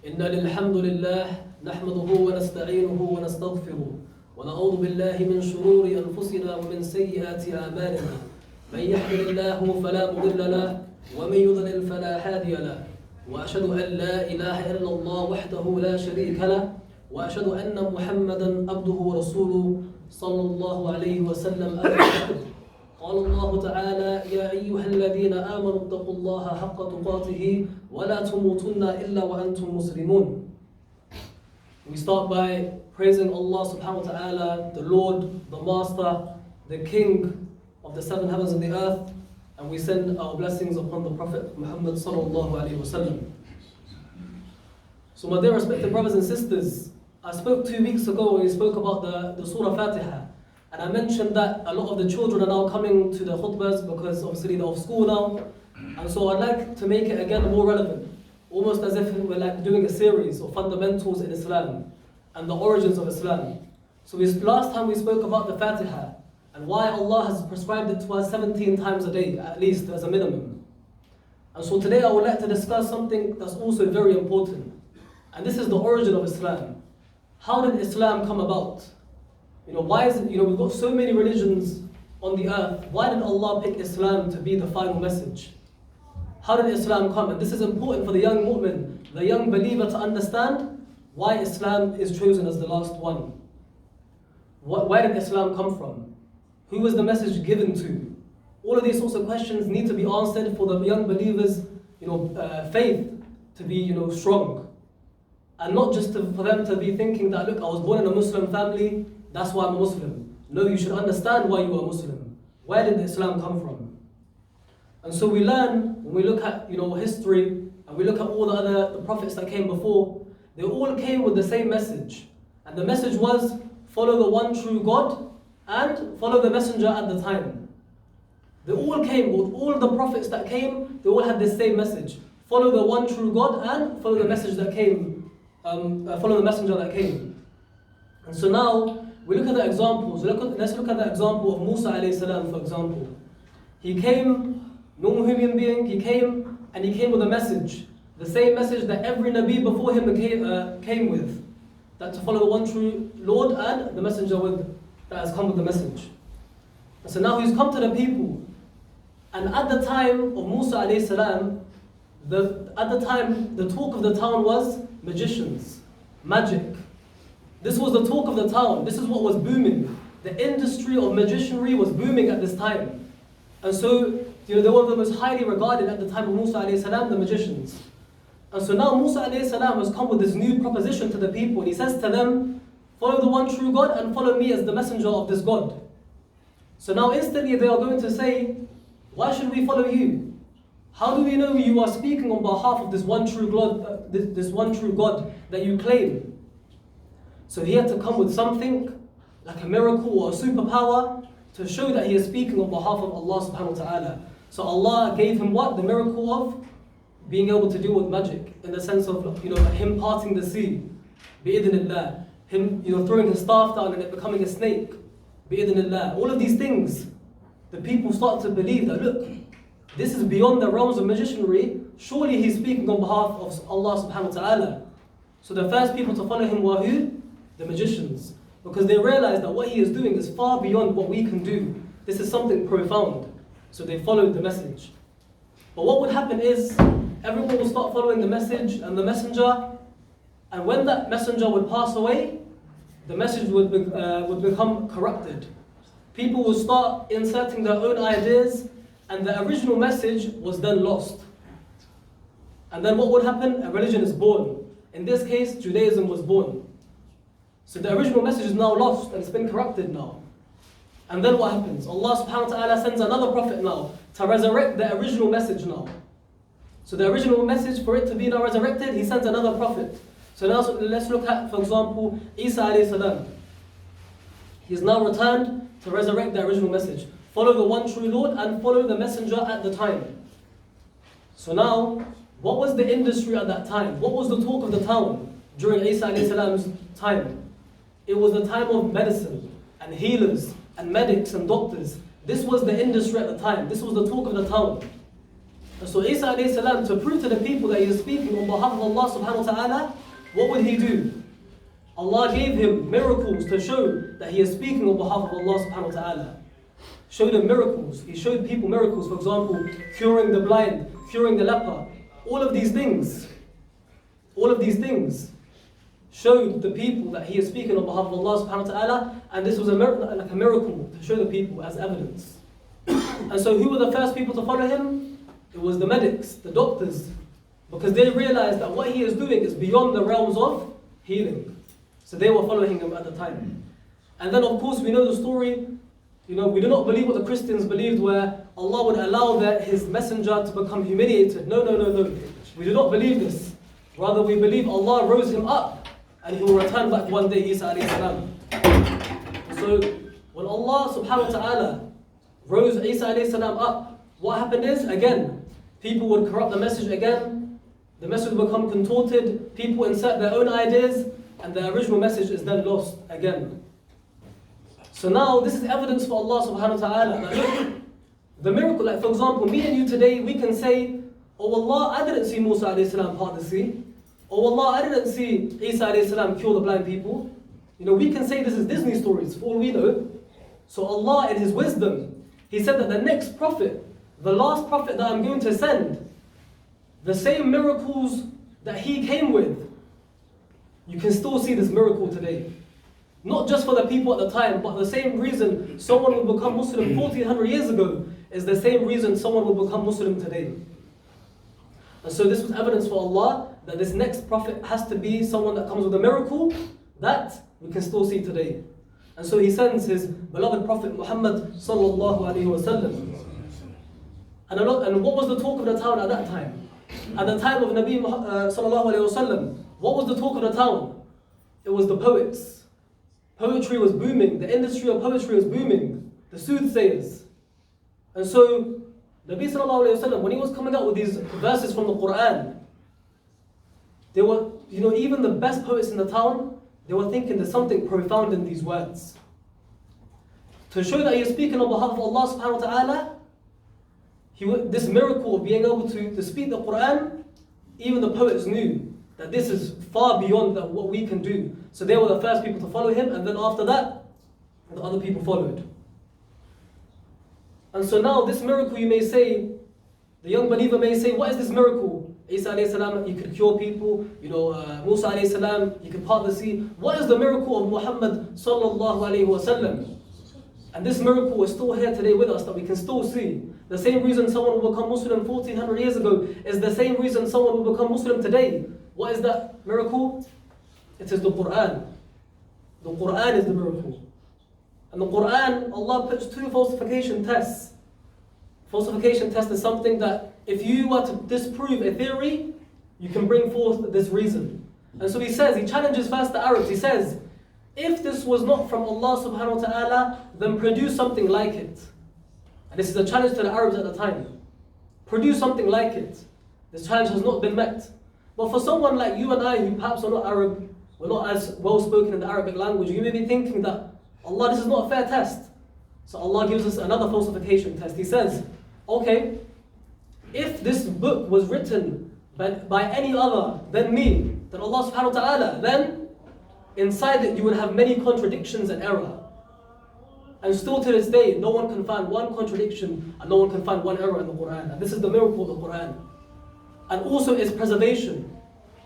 إن الحمد لله نحمده ونستعينه ونستغفره ونعوذ بالله من شرور أنفسنا ومن سيئات أعمالنا من يهده الله فلا مضل له ومن يضلل فلا هادي له وأشهد أن لا إله إلا الله وحده لا شريك له وأشهد أن محمدا عبده ورسوله صلى الله عليه وسلم. قال الله تعالى يا أيها الذين آمنوا اتقوا الله حق تقاته ولا تموتن إلا وأنتم مسلمون. We start by praising Allah subhanahu wa ta'ala, the Lord, the Master, the King of the seven heavens and the earth, and we send our blessings upon the Prophet Muhammad sallallahu alayhi wa sallam. So my dear respected brothers and sisters, I spoke 2 weeks ago when we spoke about the Surah Fatiha. And I mentioned that a lot of the children are now coming to the khutbahs because obviously they're off school now. And so I'd like to make it again more relevant, almost as if we're like doing a series of fundamentals in Islam and the origins of Islam. So last time we spoke about the Fatiha and why Allah has prescribed it to us 17 times a day, at least as a minimum. And so today I would like to discuss something that's also very important. And this is the origin of Islam. How did Islam come about? Why is it, we've got so many religions on the earth. Why did Allah pick Islam to be the final message? How did Islam come? And this is important for the young mu'min, the young believer, to understand why Islam is chosen as the last one. Where did Islam come from? Who was the message given to? All of these sorts of questions need to be answered for the young believers' faith to be strong. And not just for them to be thinking that, look, I was born in a Muslim family, that's why I'm a Muslim. No, you should understand why you are a Muslim. Where did Islam come from? And so we learn, when we look at history, and we look at all the prophets that came before, they all came with the same message. And the message was, follow the one true God, and follow the messenger at the time. They all came, with all the prophets that came, they all had the same message. Follow the one true God, and follow the message that came, follow the messenger that came. And so now, we look at the examples. Let's look at the example of Musa alayhi salam, for example. He came, normal human being, he came with a message. The same message that every Nabi before him came with. That to follow the one true Lord and the messenger that has come with the message. And so now he's come to the people. And at the time of Musa alayhi salam, the talk of the town was magicians, magic. This was the talk of the town. This is what was booming. The industry of magicianry was booming at this time. And so, they were the most highly regarded at the time of Musa alayhi salam, the magicians. And so now Musa alayhi salam has come with this new proposition to the people. He says to them, follow the one true God and follow me as the messenger of this God. So now instantly they are going to say, why should we follow you? How do we know you are speaking on behalf of this one true God, this one true God that you claim? So he had to come with something like a miracle or a superpower to show that he is speaking on behalf of Allah subhanahu wa ta'ala. So Allah gave him what? The miracle of being able to deal with magic, in the sense of him parting the sea, bi'idhnillah, him throwing his staff down and it becoming a snake, bi'idhnillah. All of these things, the people start to believe that, look, this is beyond the realms of magicianry. Surely he's speaking on behalf of Allah subhanahu wa ta'ala. So the first people to follow him were who? The magicians, because they realized that what he is doing is far beyond what we can do. This is something profound. So they followed the message. But what would happen is, everyone will start following the message and the messenger, and when that messenger would pass away, the message would become corrupted. People will start inserting their own ideas, and the original message was then lost. And then what would happen? A religion is born. In this case, Judaism was born. So the original message is now lost and it's been corrupted now. And then what happens? Allah subhanahu wa ta'ala sends another prophet now to resurrect the original message now. So the original message, for it to be now resurrected, he sends another prophet. So now let's look at, for example, Isa alayhi salam. He's now returned to resurrect the original message. Follow the one true Lord and follow the messenger at the time. So now, what was the industry at that time? What was the talk of the town during Isa alayhi salam's time? It was the time of medicine and healers and medics and doctors. This was the industry at the time. This was the talk of the town. And so Isa alayhi salam, to prove to the people that he is speaking on behalf of Allah subhanahu wa ta'ala, what would he do? Allah gave him miracles to show that he is speaking on behalf of Allah subhanahu wa ta'ala. Showed him miracles. He showed people miracles, for example, curing the blind, curing the leper. All of these things showed the people that he is speaking on behalf of Allah subhanahu wa ta'ala, and this was like a miracle to show the people as evidence. And so who were the first people to follow him? It was the medics, the doctors, because they realized that what he is doing is beyond the realms of healing. So they were following him at the time. And then of course we know the story. We do not believe what the Christians believed, where Allah would allow his messenger to become humiliated. No. We do not believe this. Rather, we believe Allah rose him up and he will return back one day, Isa alayhi salam. So, when Allah subhanahu wa ta'ala rose Isa alayhi salam up, what happened is, again, people would corrupt the message again, the message would become contorted, people insert their own ideas, and the original message is then lost again. So now, this is evidence for Allah subhanahu wa ta'ala that look, the miracle, like for example, me and you today, we can say, oh Allah, I didn't see Musa alayhi salam part the sea. Oh Allah, I didn't see Isa alayhi salam cure the blind people. We can say this is Disney stories, for all we know. So Allah, in His wisdom, He said that the next prophet, the last prophet that I'm going to send, the same miracles that he came with, you can still see this miracle today. Not just for the people at the time, but the same reason someone will become Muslim 1400 years ago is the same reason someone will become Muslim today. And so this was evidence for Allah that this next prophet has to be someone that comes with a miracle that we can still see today. And so He sends His beloved Prophet Muhammad sallallahu alaihi wasallam. And what was the talk of the town at that time? At the time of Nabi sallallahu alaihi wasallam, what was the talk of the town? It was the poets. Poetry was booming. The industry of poetry was booming. The soothsayers. And so Nabi sallallahu alaihi wasallam, when he was coming out with these verses from the Quran, they were, even the best poets in the town, they were thinking there's something profound in these words. To show that he is speaking on behalf of Allah subhanahu wa ta'ala, this miracle of being able to speak the Quran, even the poets knew that this is far beyond what we can do. So they were the first people to follow him, and then after that, the other people followed. And so now this miracle, you may say, the young believer may say, what is this miracle? Isa alayhi salam, he could cure people. Musa alayhi salam, he could part the sea. What is the miracle of Muhammad sallallahu alayhi wa sallam? And this miracle is still here today with us, that we can still see. The same reason someone will become Muslim 1400 years ago is the same reason someone will become Muslim today. What is that miracle? It is the Quran. The Quran is the miracle. And the Quran, Allah puts two falsification tests. Falsification test is something that if you were to disprove a theory, you can bring forth this reason. And so He says, He challenges first the Arabs. He says, if this was not from Allah subhanahu wa ta'ala, then produce something like it. And this is a challenge to the Arabs at the time. Produce something like it. This challenge has not been met. But for someone like you and I, who perhaps are not Arab, we're not as well spoken in the Arabic language, you may be thinking that, Allah, this is not a fair test. So Allah gives us another falsification test. He says, okay, if this book was written by any other than me, then Allah subhanahu wa ta'ala, then inside it you would have many contradictions and error. And still to this day, no one can find one contradiction and no one can find one error in the Quran. And this is the miracle of the Quran. And also its preservation.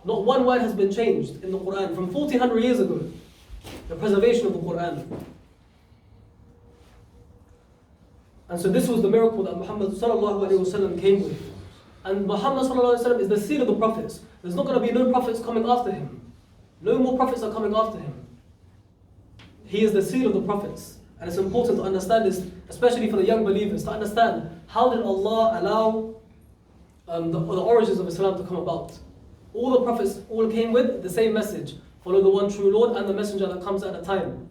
Not one word has been changed in the Quran from 1400 years ago. The preservation of the Quran. And so this was the miracle that Muhammad sallallahu alaihi wasallam came with. And Muhammad sallallahu alaihi wasallam is the seal of the prophets. There's not going to be no prophets coming after him. No more prophets are coming after him. He is the seal of the prophets. And it's important to understand this, especially for the young believers, to understand how did Allah allow the origins of Islam to come about. All the prophets all came with the same message. Follow the one true Lord and the messenger that comes at a time.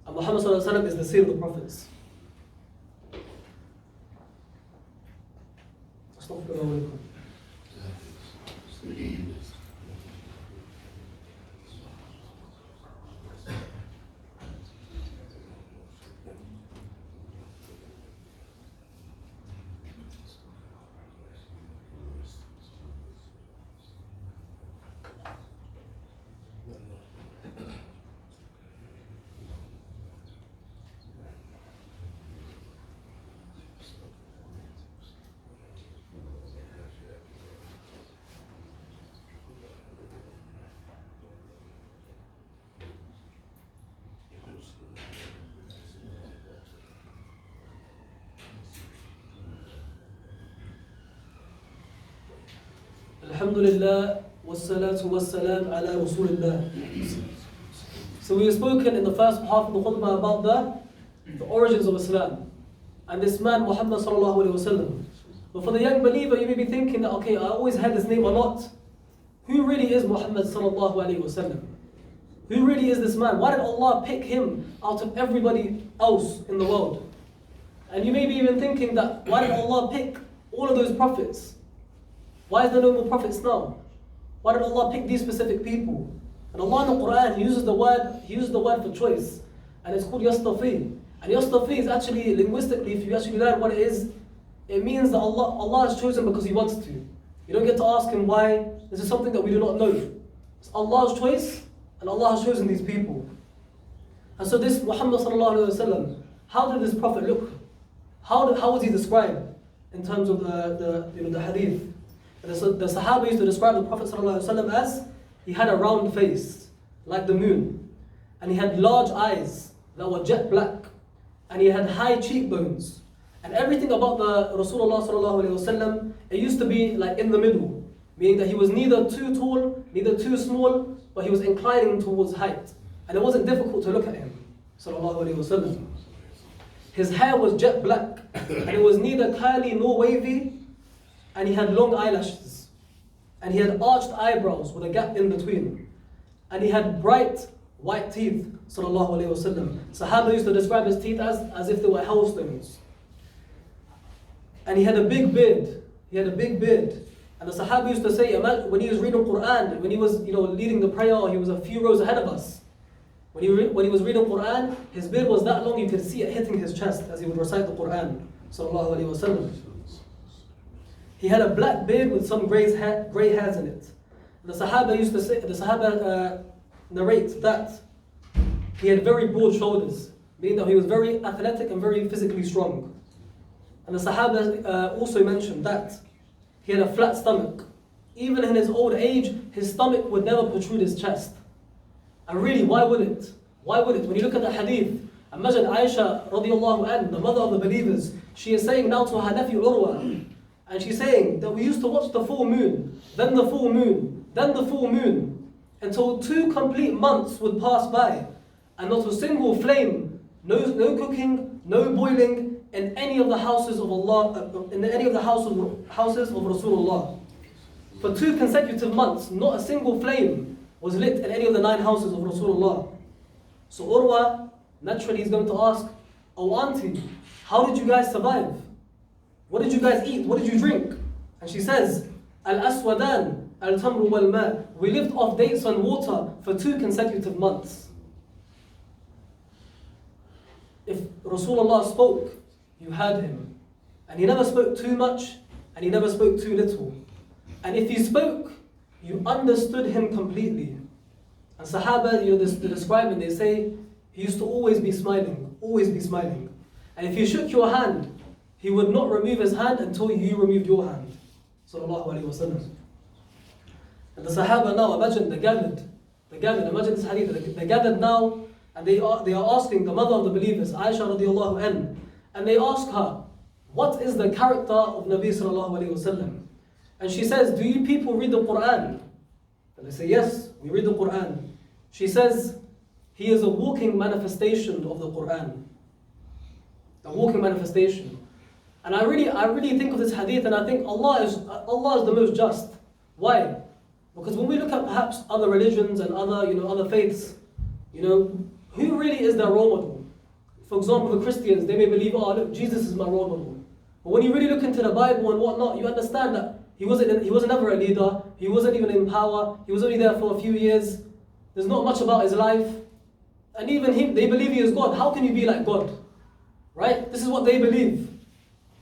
And Muhammad sallallahu alaihi wasallam is the seal of the prophets. Alhamdulillah, wassalatu wassalam ala Rasulillah. So we have spoken in the first half of the khutbah about the origins of Islam. And this man, Muhammad sallallahu alayhi wa sallam. But for the young believer, you may be thinking that, okay, I always had this name a lot. Who really is Muhammad sallallahu alayhi wa sallam? Who really is this man? Why did Allah pick him out of everybody else in the world? And you may be even thinking that, why did Allah pick all of those prophets? Why is there no more prophets now? Why did Allah pick these specific people? And Allah in the Quran, He uses the word for choice. And it's called yastafi. And yastafi is actually, linguistically, if you actually learn what it is, it means that Allah has chosen because He wants to. You don't get to ask Him why. This is something that we do not know. It's Allah's choice, and Allah has chosen these people. And so this Muhammad sallallahu alaihi wasallam, how did this prophet look? How was he described in terms of the hadith? The Sahaba used to describe the Prophet sallallahu alaihi wasallam as he had a round face, like the moon, and he had large eyes that were jet black, and he had high cheekbones, and everything about the Rasulullah sallallahu alaihi wasallam, it used to be like in the middle, meaning that he was neither too tall, neither too small, but he was inclining towards height, and it wasn't difficult to look at him sallallahu alaihi wasallam. His hair was jet black, and it was neither curly nor wavy, and he had long eyelashes, and he had arched eyebrows with a gap in between, and he had bright white teeth, sallallahu alaihi wasallam. Sahaba used to describe his teeth as if they were hailstones. And he had a big beard. And the Sahaba used to say, when he was reading Quran, when he was leading the prayer, he was a few rows ahead of us. When he was reading Quran, his beard was that long you could see it hitting his chest as he would recite the Quran, sallallahu alaihi wasallam. He had a black beard with some grey hairs in it. The Sahaba narrate that he had very broad shoulders, meaning that he was very athletic and very physically strong. And the Sahaba also mentioned that he had a flat stomach. Even in his old age, his stomach would never protrude his chest. And really, why would it? Why would it? When you look at the hadith, imagine Aisha radiallahu anha, the mother of the believers, she is saying now to her nephew Urwa, and she's saying that we used to watch the full moon, then the full moon, then the full moon, until 2 complete months would pass by, and not a single flame, no cooking, no boiling in any of the houses of Allah, in any of the houses of Rasulullah. For 2 consecutive months, not a single flame was lit in any of the 9 houses of Rasulullah. So Urwa, naturally, is going to ask, "Oh auntie, how did you guys survive? What did you guys eat? What did you drink?" And she says, "Al-aswadan, al-tamru wal-ma." We lived off dates and water for 2 consecutive months. If Rasulullah spoke, you heard him. And he never spoke too much, and he never spoke too little. And if he spoke, you understood him completely. And Sahaba, they describe him, they say, he used to always be smiling, always be smiling. And if you shook your hand, he would not remove his hand until you removed your hand. Sallallahu alaihi wasallam. And the Sahaba now, imagine they gathered, imagine this hadith, they gathered now, and they are asking the mother of the believers, Aisha radiallahu anha, and they ask her, what is the character of Nabi sallallahu alaihi wasallam? And she says, do you people read the Quran? And they say, yes, we read the Quran. She says, he is a walking manifestation of the Quran. A walking manifestation. And I really think of this hadith, and I think Allah is the most just. Why? Because when we look at perhaps other religions and other faiths, who really is their role model? For example, the Christians, they may believe, oh look, Jesus is my role model. But when you really look into the Bible and whatnot, you understand that he wasn't ever a leader, he wasn't even in power, he was only there for a few years, there's not much about his life. And even him, they believe he is God. How can you be like God? Right? This is what they believe.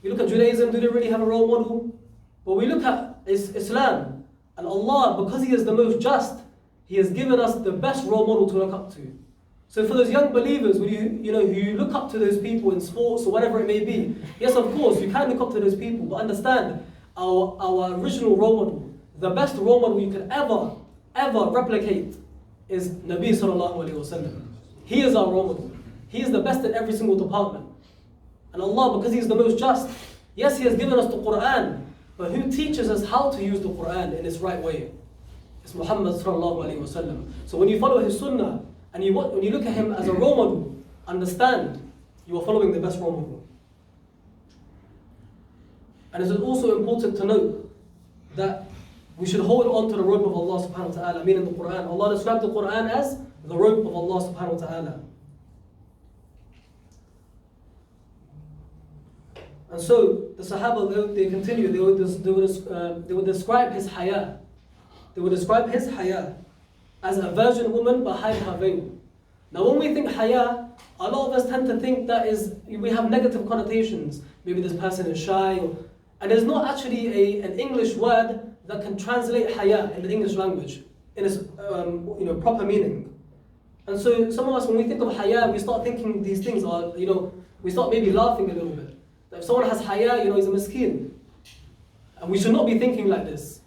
You look at Judaism, do they really have a role model? But we look at Islam, and Allah, because He is the most just, He has given us the best role model to look up to. So for those young believers, when you look up to those people in sports or whatever it may be, yes, of course, you can look up to those people, but understand, our original role model, the best role model you can ever replicate is Nabi sallallahu alaihi wasallam. He is our role model. He is the best in every single department. And Allah, because He is the most just, yes, He has given us the Quran, but who teaches us how to use the Quran in its right way? It's Muhammad sallallahu alaihi wasallam. So when you follow his sunnah, and when you look at him as a role model, understand you are following the best role model. And it is also important to note that we should hold on to the rope of Allah subhanahu wa ta'ala, meaning the Quran. Allah described the Quran as the rope of Allah subhanahu wa ta'ala. And so the Sahaba, they continue, they would describe his haya. They would describe his haya as a virgin woman behind her veil. Now when we think haya, a lot of us tend to think that we have negative connotations. Maybe this person is shy, and there's not actually an English word that can translate haya in the English language in its proper meaning. And so some of us, when we think of haya, we start thinking these things are, we start maybe laughing a little bit. If someone has haya, he's a miskeen. And we should not be thinking like this.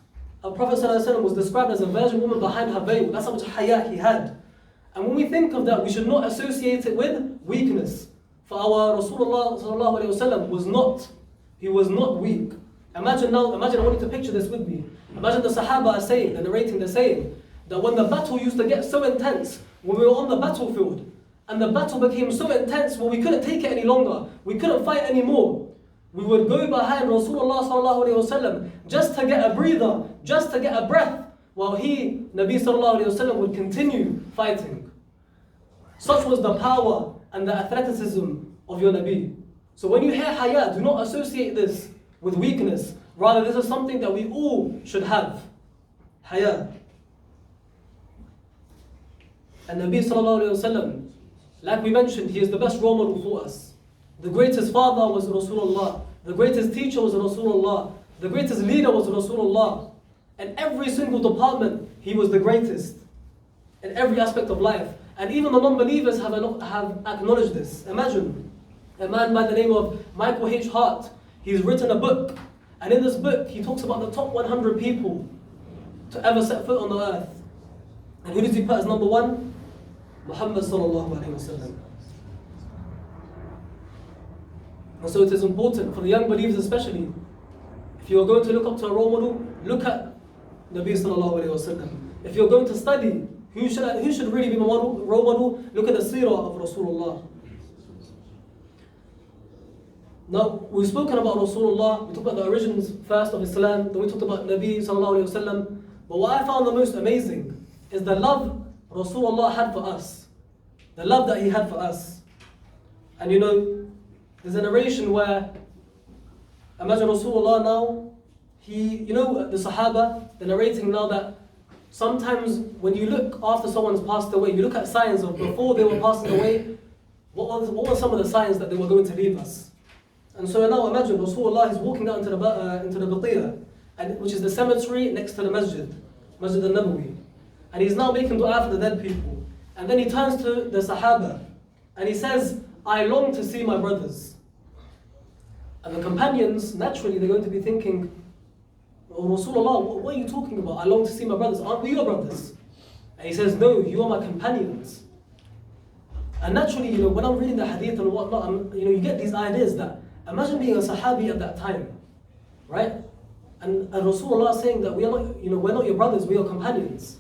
Our Prophet ﷺ was described as a virgin woman behind her veil. That's how much haya he had. And when we think of that, we should not associate it with weakness. For our Rasulullah ﷺ was not weak. Imagine, I want you to picture this with me. Imagine the Sahaba are saying, they're narrating, they're saying, that when the battle used to get so intense, when we were on the battlefield, and the battle became so intense where we couldn't take it any longer, we couldn't fight anymore, we would go behind Rasulullah sallallahu alaihi wasallam just to get a breather, just to get a breath, while Nabi sallallahu alaihi wasallam would continue fighting. Such was the power and the athleticism of your Nabi. So when you hear haya, do not associate this with weakness. Rather, this is something that we all should have. Haya. And Nabi sallallahu alaihi wasallam, like we mentioned, he is the best role model for us. The greatest father was Rasulullah. The greatest teacher was Rasulullah. The greatest leader was Rasulullah. In every single department, he was the greatest. In every aspect of life. And even the non-believers have acknowledged this. Imagine a man by the name of Michael H. Hart. He's written a book. And in this book, he talks about the top 100 people to ever set foot on the earth. And who does he put as number one? Muhammad sallallahu alaihi wasallam. And so it is important for the young believers especially, if you are going to look up to a role model, look at Nabi sallallahu alaihi wasallam. If you're going to study, who should really be my role model? Look at the seerah of Rasulullah. Now, we've spoken about Rasulullah, we talked about the origins first of Islam, then we talked about Nabi sallallahu alaihi wasallam. But what I found the most amazing is the love Rasulullah had for us. The love that he had for us. And there's a narration where, imagine Rasulullah now, the Sahaba, they're narrating now that sometimes when you look after someone's passed away, you look at signs of before they were passing away, what were some of the signs that they were going to leave us? And so now imagine Rasulullah is walking down into the Baqiyah, which is the cemetery next to the Masjid al-Nabawi. And he's now making dua for the dead people. And then he turns to the Sahaba and he says, I long to see my brothers. And the companions, naturally, they're going to be thinking, oh Rasulullah, what are you talking about? I long to see my brothers. Aren't we your brothers? And he says, no, you are my companions. And naturally, when I'm reading the hadith and whatnot, you get these ideas that, imagine being a Sahabi at that time, right? And Rasulullah saying that we're not your brothers, we are companions.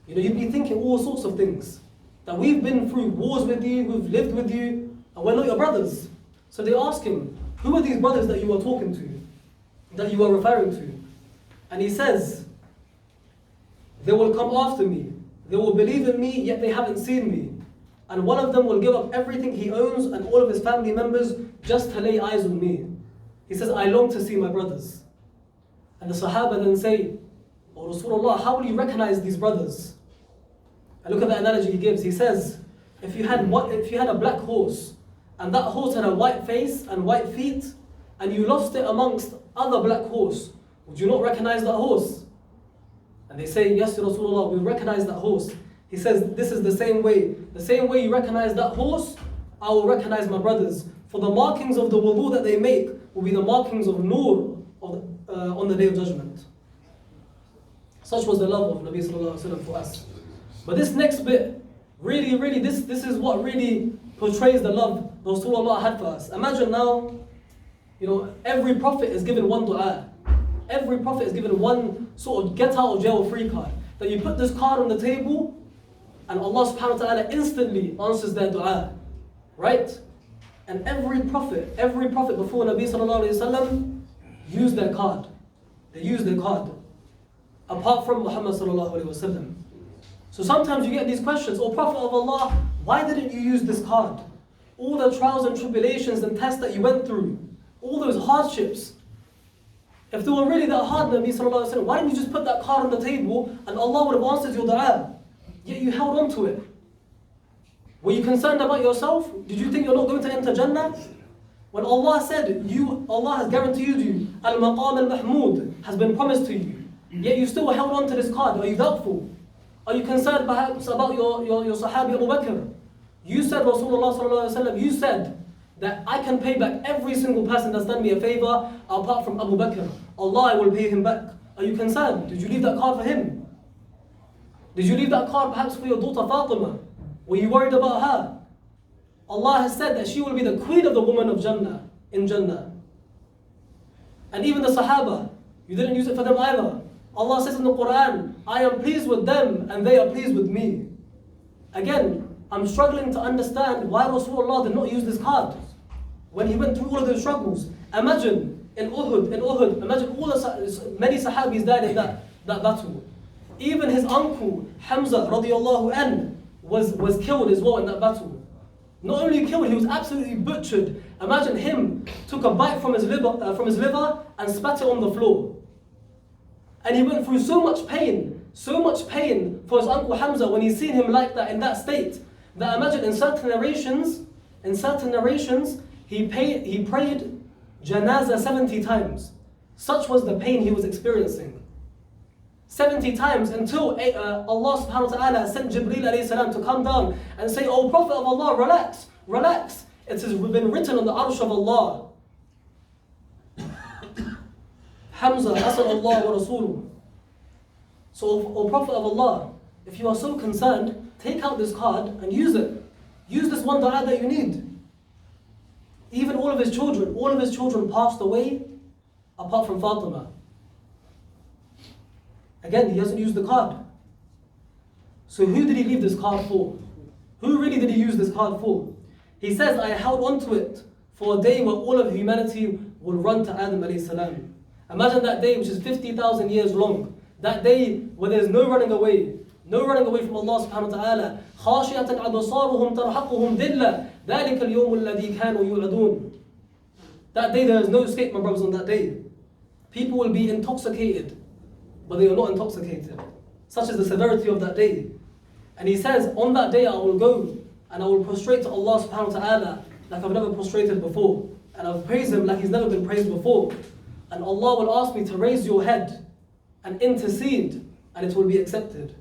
You'd be thinking all sorts of things. That we've been through wars with you, we've lived with you, and we're not your brothers. So they ask him, who are these brothers that you are talking to? That you are referring to? And he says, they will come after me. They will believe in me, yet they haven't seen me. And one of them will give up everything he owns and all of his family members just to lay eyes on me. He says, I long to see my brothers. And the Sahaba then say, oh Rasulullah, how will you recognize these brothers? And look at the analogy he gives. He says, if you had a black horse, and that horse had a white face and white feet, and you lost it amongst other black horse, would you not recognize that horse? And they say, yes, Rasulullah, we recognize that horse. He says, this is the same way. The same way you recognize that horse, I will recognize my brothers. For the markings of the wudu that they make will be the markings of nur on the Day of Judgment. Such was the love of Nabi sallallahu alaihi wasallam for us. But this next bit, really, this is what really portrays the love Rasulullah had for us. Imagine now, every prophet is given one dua. Every prophet is given one sort of get out of jail free card. That you put this card on the table and Allah subhanahu wa ta'ala instantly answers their dua. Right? And every prophet before Nabi sallallahu alayhi wa sallam used their card. They used their card. Apart from Muhammad sallallahu alayhi wa sallam. So sometimes you get these questions, "Oh Prophet of Allah, why didn't you use this card? All the trials and tribulations and tests that you went through, all those hardships. If they were really that hard, Nabi sallallahu alayhi wa sallam, why didn't you just put that card on the table and Allah would have answered your dua? Yet you held on to it. Were you concerned about yourself? Did you think you're not going to enter Jannah? When Allah said, Allah has guaranteed you, Al-Maqam al-Mahmud has been promised to you, yet you still held on to this card. Are you doubtful? Are you concerned perhaps about your Sahabi Abu Bakr? You said, Rasulullah sallallahu alayhi wa sallam, you said that I can pay back every single person that's done me a favor apart from Abu Bakr. Allah will pay him back. Are you concerned? Did you leave that card for him? Did you leave that card perhaps for your daughter Fatima? Were you worried about her? Allah has said that she will be the queen of the women of Jannah, in Jannah. And even the Sahaba, you didn't use it for them either. Allah says in the Quran, I am pleased with them and they are pleased with me. Again, I'm struggling to understand why Rasulullah did not use this card when he went through all of those struggles. Imagine in Uhud, imagine many Sahabis died in that battle. Even his uncle, Hamza radiallahu anhu, was killed as well in that battle. Not only killed, he was absolutely butchered. Imagine him took a bite from his liver and spat it on the floor. And he went through so much pain for his uncle Hamza when he seen him like that in that state. That imagine in certain narrations, he prayed janazah 70 times. Such was the pain he was experiencing. 70 times until Allah subhanahu wa ta'ala sent Jibreel alayhi salam to come down and say, "Oh Prophet of Allah, relax. It has been written on the arsh of Allah. Hamza, asal Allah wa Rasuluh." So, O Prophet of Allah, if you are so concerned, take out this card and use it. Use this one dua that you need. Even all of his children passed away apart from Fatima. Again, he hasn't used the card. So who did he leave this card for? Who really did he use this card for? He says, I held on to it for a day where all of humanity will run to Adam alayhi salam. Imagine that day which is 50,000 years long. That day where there's no running away from Allah subhanahu wa ta'ala. خَاشِيَةً أَبْصَارُهُمْ تَرْحَقُهُمْ ذِلَّةً ذَلِكَ الْيَوْمُ الَّذِي كَانُوا يُوعَدُونَ. That day there is no escape, my brothers, on that day. People will be intoxicated, but they are not intoxicated. Such is the severity of that day. And he says, on that day I will go and I will prostrate to Allah subhanahu wa ta'ala like I've never prostrated before. And I'll praise him like he's never been praised before. And Allah will ask me to raise your head and intercede, and it will be accepted.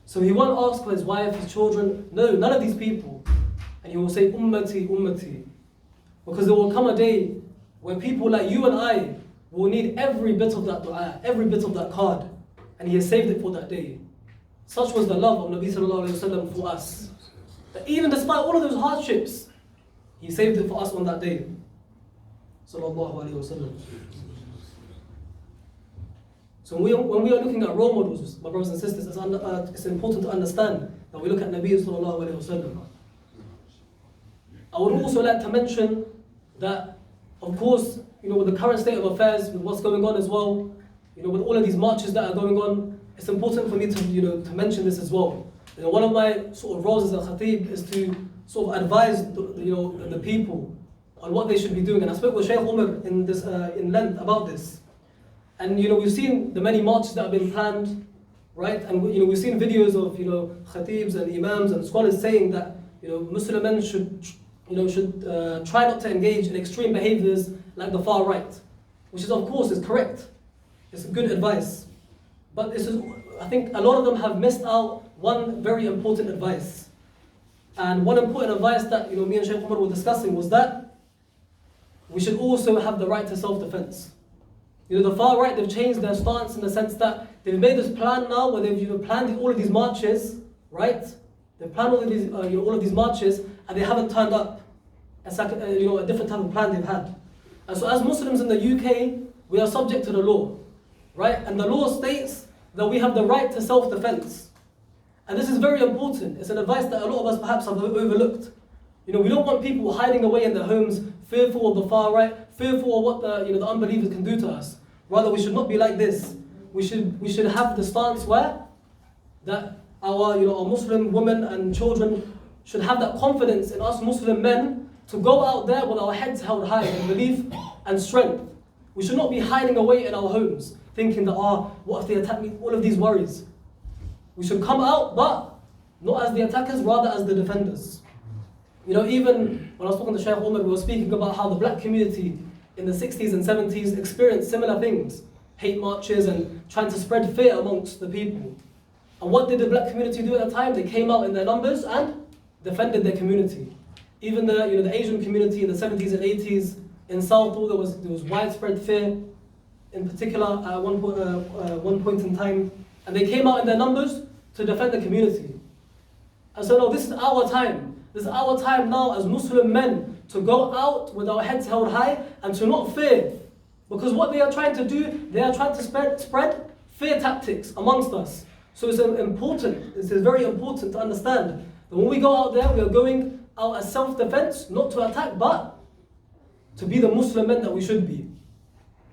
So he won't ask for his wife, his children, no, none of these people. And he will say, Ummati, Ummati. Because there will come a day where people like you and I will need every bit of that dua, every bit of that card. And he has saved it for that day. Such was the love of Nabi sallallahu alayhi wa sallam for us. That even despite all of those hardships, he saved it for us on that day. Sallallahu alayhi wa sallam. So when we are looking at role models, my brothers and sisters, it's important to understand that we look at Nabi sallallahu alayhi wa sallam. I would also like to mention that, of course, with the current state of affairs, with what's going on as well, with all of these marches that are going on, it's important for me to mention this as well. One of my sort of roles as a khatib is to sort of advise the people on what they should be doing. And I spoke with Shaykh Umar in length about this. And we've seen the many marches that have been planned, right? And we've seen videos of khatibs and imams and scholars saying that Muslim men should try not to engage in extreme behaviors like the far right, which is of course is correct. It's good advice, but I think a lot of them have missed out one very important advice. And one important advice that me and Shaykh Umar were discussing was that we should also have the right to self-defense. The far right, they've changed their stance in the sense that they've made this plan now where they've planned all of these marches, right? They've planned all of these all of these marches and they haven't turned up. It's like a different type of plan they've had. And so as Muslims in the UK, we are subject to the law, right? And the law states that we have the right to self-defense. And this is very important. It's an advice that a lot of us perhaps have overlooked. You know, we don't want people hiding away in their homes, fearful of the far right, fearful of what the unbelievers can do to us. Rather, we should not be like this. We should have the stance where that our Muslim women and children should have that confidence in us Muslim men to go out there with our heads held high in belief and strength. We should not be hiding away in our homes, thinking that, what if they attack me? All of these worries. We should come out, but not as the attackers, rather as the defenders. You know, even when I was talking to Shaykh Umar, we were speaking about how the black community in the 60s and 70s experienced similar things. Hate marches and trying to spread fear amongst the people. And what did the black community do at the time? They came out in their numbers and defended their community. Even the Asian community in the 70s and 80s in Southall, there was widespread fear, in particular at one point in time. And they came out in their numbers to defend the community. And so no, this is our time. This is our time now as Muslim men to go out with our heads held high and to not fear. Because what they are trying to do, they are trying to spread fear tactics amongst us. So it's very important to understand that when we go out there, we are going out as self-defense, not to attack, but to be the Muslim men that we should be.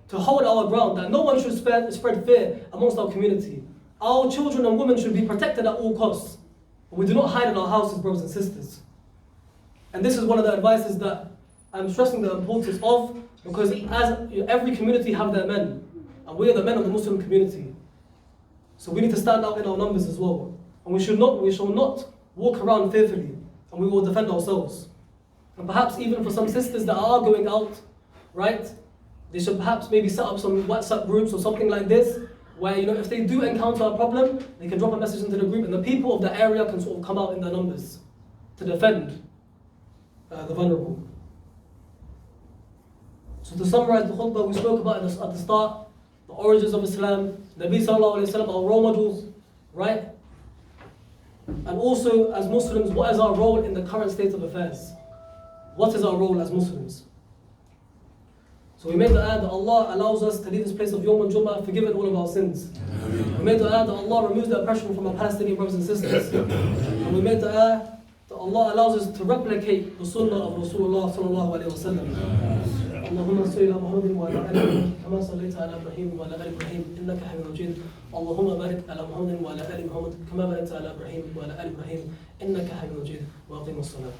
To hold our ground, that no one should spread fear amongst our community. Our children and women should be protected at all costs. We do not hide in our houses, brothers and sisters. And this is one of the advices that I'm stressing the importance of, because as every community have their men, and we are the men of the Muslim community. So we need to stand out in our numbers as well. And we shall not walk around fearfully, and we will defend ourselves. And perhaps even for some sisters that are going out, right, they should perhaps maybe set up some WhatsApp groups or something like this, where if they do encounter a problem, they can drop a message into the group, and the people of the area can sort of come out in their numbers to defend the vulnerable. So to summarize the khutbah, we spoke about at the start, the origins of Islam, Nabi Sallallahu Alaihi Wasallam, our role models, right? And also, as Muslims, what is our role in the current state of affairs? What is our role as Muslims? So we made the ayah that Allah allows us to leave this place of Yawm al-Jummah, forgiven all of our sins. We made the ayah that Allah removes the oppression from our Palestinian brothers and sisters. And we made the ayah that Allah allows us to replicate the sunnah of Rasulullah sallallahu alayhi wa sallam. اللهم صل على محمد وعلى ال محمد كما صليت على ابراهيم وعلى ال ابراهيم انك حميد مجيد اللهم بارك على محمد وعلى ال محمد كما باركت على ابراهيم وعلى ال ابراهيم انك حميد مجيد واقم الصلاه